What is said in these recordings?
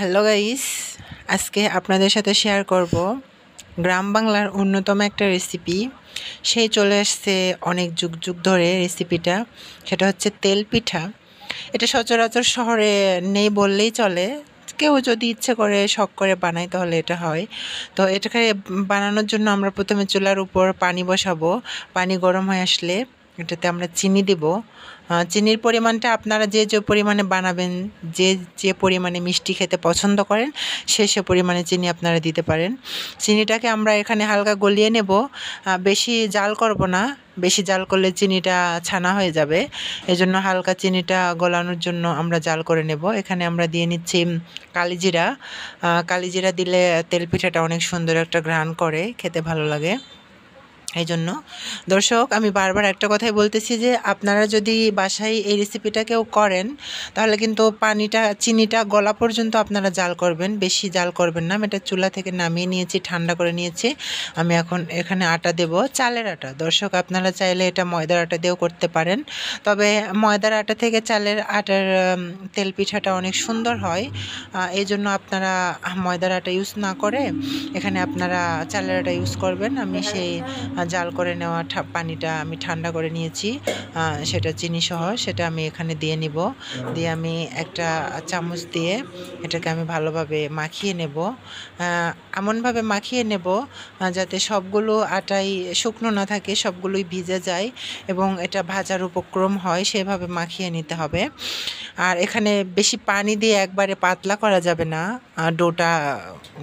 Hello guys, আজকে আপনাদের সাথে শেয়ার করব গ্রাম বাংলার অন্যতম একটা রেসিপি। সেই চলে আসছে অনেক যুগ যুগ ধরে রেসিপিটা। সেটা হচ্ছে তেল পিঠা। এটা সচরাচর শহরে নেই বললেই চলে। কেউ যদি ইচ্ছে করে শখ করে বানায় তাহলে এটা হয়। তো এটাকে বানানোর জন্য আমরা প্রথমে চুলার উপর পানি বসাবো। পানি গরম হয়ে আসলে এটাতে আমরা চিনি দিব। চিনির পরিমাণটা আপনারা যে যে পরিমাণে বানাবেন, যে যে পরিমাণে মিষ্টি খেতে পছন্দ করেন সে পরিমাণে চিনি আপনারা দিতে পারেন। চিনিটাকে আমরা এখানে হালকা গলিয়ে নেব। বেশি জাল করব না, বেশি জাল করলে চিনিটা ছানা হয়ে যাবে। এজন্য হালকা চিনিটা গলানোর জন্য আমরা জাল করে নেব। এখানে আমরা দিয়ে নিচ্ছি কালিজিরা। কালিজিরা দিলে তেল পিঠাটা অনেক সুন্দর একটা ঘ্রাণ করে, খেতে ভালো লাগে। এই জন্য দর্শক, আমি বারবার একটা কথাই বলতেছি যে আপনারা যদি বাসায় এই রেসিপিটা কেউ করেন তাহলে কিন্তু চিনিটা গলা পর্যন্ত আপনারা জাল করবেন, বেশি জাল করবেন না। আমি এটা চুলা থেকে নামিয়ে নিয়েছি, ঠান্ডা করে নিয়েছি। আমি এখন এখানে আটা দেব, চালের আটা। দর্শক, আপনারা চাইলে এটা ময়দার আটা দিয়েও করতে পারেন, তবে ময়দার আটা থেকে চালের আটার তেল পিঠাটা অনেক সুন্দর হয়। এই জন্য আপনারা ময়দার আটা ইউজ না করে এখানে আপনারা চালের আটা ইউজ করবেন। আমি সেই জাল করে নেওয়া পানিটা আমি ঠান্ডা করে নিয়েছি, সেটা চিনি সহ, সেটা আমি এখানে দিয়ে নিব। দিয়ে আমি একটা চামচ দিয়ে এটাকে আমি ভালোভাবে মাখিয়ে নেব। এমনভাবে মাখিয়ে নেব যাতে সবগুলো আটাই শুকনো না থাকে, সবগুলোই ভিজে যায় এবং এটা ভাজার উপক্রম হয়, সেভাবে মাখিয়ে নিতে হবে। আর এখানে বেশি পানি দিয়ে একবারে পাতলা করা যাবে না, ডোটা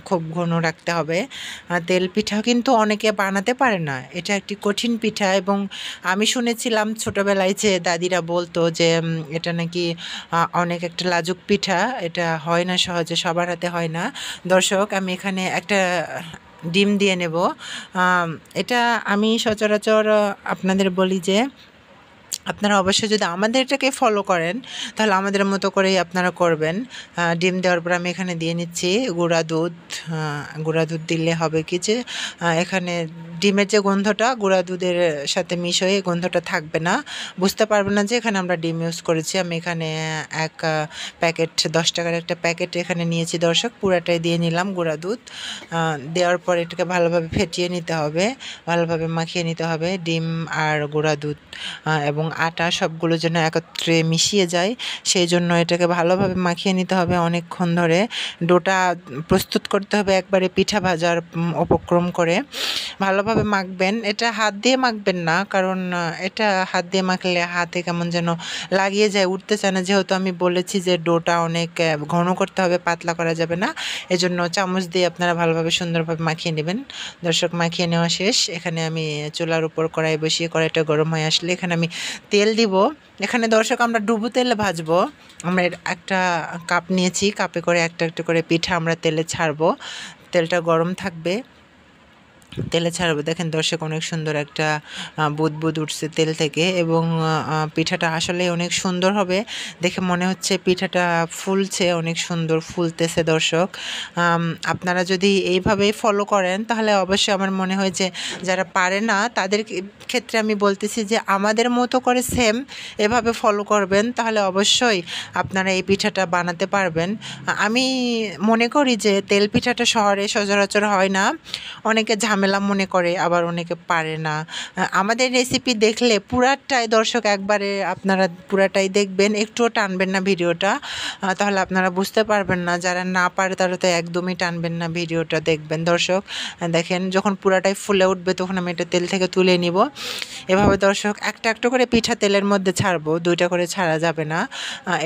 খুব ঘন রাখতে হবে। তেল পিঠা কিন্তু অনেকে বানাতে পারে না, এটা একটি কঠিন পিঠা। এবং আমি শুনেছিলাম ছোটোবেলায় যে দাদিরা বলতো যে এটা নাকি অনেক একটা লাজুক পিঠা, এটা হয় না সহজে, সবার হাতে হয় না। দর্শক, আমি এখানে একটা ডিম দিয়ে নেব। এটা আমি সচরাচর আপনাদের বলি যে আপনারা অবশ্যই যদি আমাদের এটাকে ফলো করেন তাহলে আমাদের মতো করেই আপনারা করবেন। ডিম দেওয়ার পর আমি এখানে দিয়ে নিচ্ছি গুঁড়া দুধ। গুঁড়া দুধ দিলে হবে কি যে এখানে ডিমের যে গন্ধটা গুঁড়া দুধের সাথে মিশ হয়ে গন্ধটা থাকবে না, বুঝতে পারবে না যে এখানে আমরা ডিম ইউজ করেছি। আমি এখানে এক প্যাকেট 10 টাকার একটা প্যাকেট এখানে নিয়েছি দর্শক, পুরাটাই দিয়ে নিলাম গুঁড়া দুধ। দেওয়ার পর এটাকে ভালোভাবে ফেটিয়ে নিতে হবে, ভালোভাবে মাখিয়ে নিতে হবে। ডিম আর গুঁড়া দুধ এবং আটা সবগুলো যেন একত্রে মিশিয়ে যায়, সেই জন্য এটাকে ভালোভাবে মাখিয়ে নিতে হবে অনেকক্ষণ ধরে। ডোটা প্রস্তুত করতে হবে একবারে পিঠা ভাজার উপক্রম করে। ভালোভাবে মাখবেন, এটা হাত দিয়ে মাখবেন না, কারণ এটা হাত দিয়ে মাখলে হাতে কেমন যেন লাগিয়ে যায়, উঠতে চায় না। যেহেতু আমি বলেছি যে ডোটা অনেক ঘন করতে হবে, পাতলা করা যাবে না, এজন্য চামচ দিয়ে আপনারা ভালোভাবে সুন্দরভাবে মাখিয়ে নেবেন। দর্শক, মাখিয়ে নেওয়া শেষ। এখানে আমি চুলার উপর কড়াই বসিয়ে, কড়াইটা গরম হয়ে আসলে এখানে আমি তেল দিব। এখানে দর্শক আমরা ডুবো তেলে ভাজবো। আমরা একটা কাপ নিয়েছি, কাপে করে একটা একটা করে পিঠা আমরা তেলে ছাড়বো। তেলটা গরম থাকবে, তেলে ছাড়বো। দেখেন দর্শক, অনেক সুন্দর একটা বুদবুদ উঠছে তেল থেকে এবং পিঠাটা আসলে অনেক সুন্দর হবে। দেখে মনে হচ্ছে পিঠাটা ফুলছে, অনেক সুন্দর ফুলতেছে। দর্শক, আপনারা যদি এইভাবেই ফলো করেন তাহলে অবশ্যই আমার মনে হয় যে যারা পারে না তাদের ক্ষেত্রে আমি বলতেছি যে আমাদের মতো করে সেম এভাবে ফলো করবেন, তাহলে অবশ্যই আপনারা এই পিঠাটা বানাতে পারবেন। আমি মনে করি যে তেল পিঠাটা শহরে সচরাচর হয় না, অনেকে ঝামেলা মনে করে, আবার অনেকে পারে না। আমাদের রেসিপি দেখলে পুরাটাই দর্শক একবারে আপনারা পুরাটাই দেখবেন, একটুও টানবেন না ভিডিওটা, তাহলে আপনারা বুঝতে পারবেন না। যারা না পারে তারা তো একদমই টানবেন না, ভিডিওটা দেখবেন। দর্শক দেখেন, যখন পুরাটাই ফুলে উঠবে তখন আমি এটা তেল থেকে তুলে নিব। এভাবে দর্শক একটা একটা করে পিঠা তেলের মধ্যে ছাড়বো, দুইটা করে ছাড়া যাবে না।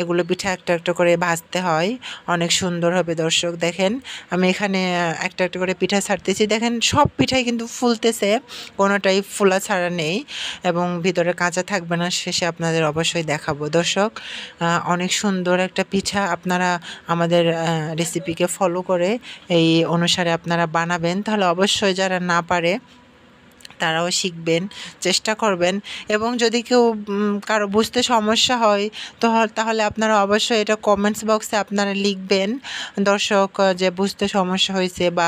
এগুলো পিঠা একটা একটা করে ভাজতে হয়, অনেক সুন্দর হবে। দর্শক দেখেন, আমি এখানে একটা একটা করে পিঠা ছাড়তেছি। দেখেন সব পিঠাই কিন্তু ফুলতেছে, কোনোটাই ফোলা ছাড়া নেই এবং ভিতরে কাঁচা থাকবে না। শেষে আপনাদের অবশ্যই দেখাবো। দর্শক, অনেক সুন্দর একটা পিঠা। আপনারা আমাদের রেসিপিকে ফলো করে এই অনুসারে আপনারা বানাবেন, তাহলে অবশ্যই যারা না পারে তারাও শিখবেন, চেষ্টা করবেন। এবং যদি কেউ কারো বুঝতে সমস্যা হয় তাহলে আপনারা অবশ্যই এটা কমেন্টস বক্সে আপনারা লিখবেন দর্শক, যে বুঝতে সমস্যা হয়েছে বা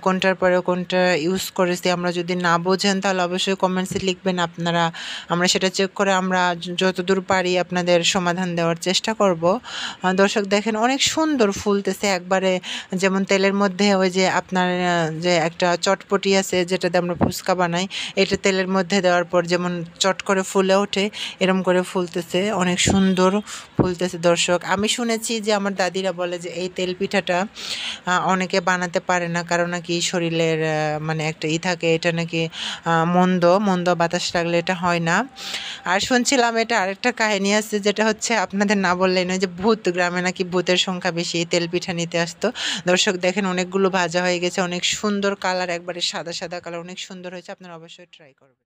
কোনটার পরে কোনটা ইউজ করেছি আমরা যদি না বোঝেন তাহলে অবশ্যই কমেন্টসে লিখবেন আপনারা। আমরা সেটা চেক করে আমরা যতদূর পারি আপনাদের সমাধান দেওয়ার চেষ্টা করব। দর্শক দেখেন অনেক সুন্দর ফুলতেছে একবারে, যেমন তেলের মধ্যে ওই যে আপনার যে একটা চটপটি আছে যেটাতে আমরা ফুচকা বানাই, এটা তেলের মধ্যে দেওয়ার পর যেমন চট করে ফুলে ওঠে এরম করে ফুলতেছে, অনেক সুন্দর ফুলতেছে। দর্শক আমি শুনেছি যে আমার দাদিরা বলে যে এই তেল পিঠাটা অনেকে বানাতে পারে না, কারণ নাকি শরীরের মানে একটা থাকে, এটা নাকি মন্দ মন্দ বাতাস লাগলে এটা হয় না। আর শুনছিলাম এটা আরেকটা কাহিনী আছে, যেটা হচ্ছে আপনাদের না বললেই নয়, যে ভূত গ্রামে নাকি ভূতের সংখ্যা বেশি, এই তেল পিঠা নিতে আসতো। দর্শক দেখেন অনেকগুলো ভাজা হয়ে গেছে, অনেক সুন্দর কালার, একবারে সাদা সাদা কালার, অনেক সুন্দর হয়েছে, আপনারা অবশ্যই ট্রাই করবেন।